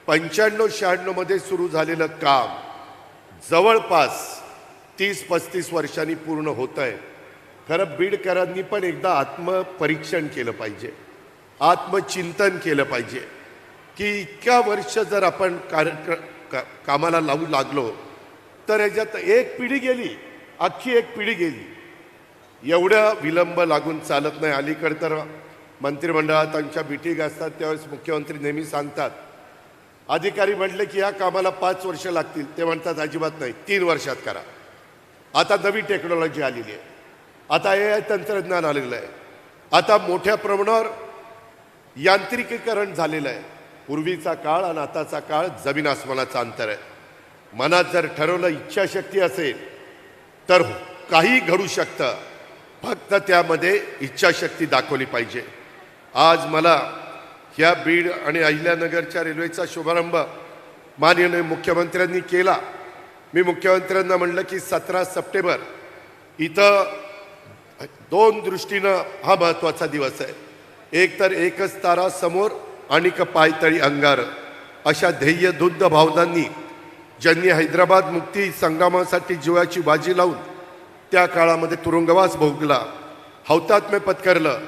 95-96 मध्ये सुरू झालेलं काम जवळपास 30-35 वर्षांनी पूर्ण होत आहे। खरं बीडकरांनी पण एकदा आत्मपरीक्षण केलं पाहिजे, आत्मचिंतन केलं पाहिजे की इतक्या वर्ष जर आपण कामाला लावू लागलो तर याच्यात एक पिढी गेली, अख्खी एक पिढी गेली। एवढा विलंब लागून चालत नाही। अलीकडे तर मंत्रिमंडळात त्यांच्या मीटिंग असतात त्यावेळेस मुख्यमंत्री नेहमी सांगतात, अधिकारी म्हटले की या कामाला 5 वर्ष लागतील, ते म्हणतात अजिबात नाही, 3 वर्षात करा। आता नवी टेक्नॉलॉजी आलेली आहे, आता AI तंत्रज्ञान आलेलं आहे, आता मोठ्या प्रमाणावर यांत्रिकीकरण झालेलं आहे। पूर्वीचा काळ आणि आताचा काळ जमीन आसमानाचा अंतर आहे। मनात जर ठरवलं, इच्छाशक्ती असेल तर काही घडू शकतं, फक्त त्यामध्ये इच्छाशक्ती दाखवली पाहिजे। आज मला या बीड आणि अहिल्यानगरच्या रेल्वेचा शुभारंभ माननीय मुख्यमंत्र्यांनी केला। मी मुख्यमंत्र्यांना म्हणलं की 17 सप्टेंबर इथं 2 दृष्टीनं हा महत्त्वाचा दिवस आहे। एक तर एकच तारा समोर आणि पायतळी अंगार अशा ध्येयधुद्ध भावनांनी ज्यांनी हैदराबाद मुक्ती संग्रामासाठी जीवाची बाजी लावून त्या काळामध्ये तुरुंगवास भोगला, हौतात्म्य पत्करलं,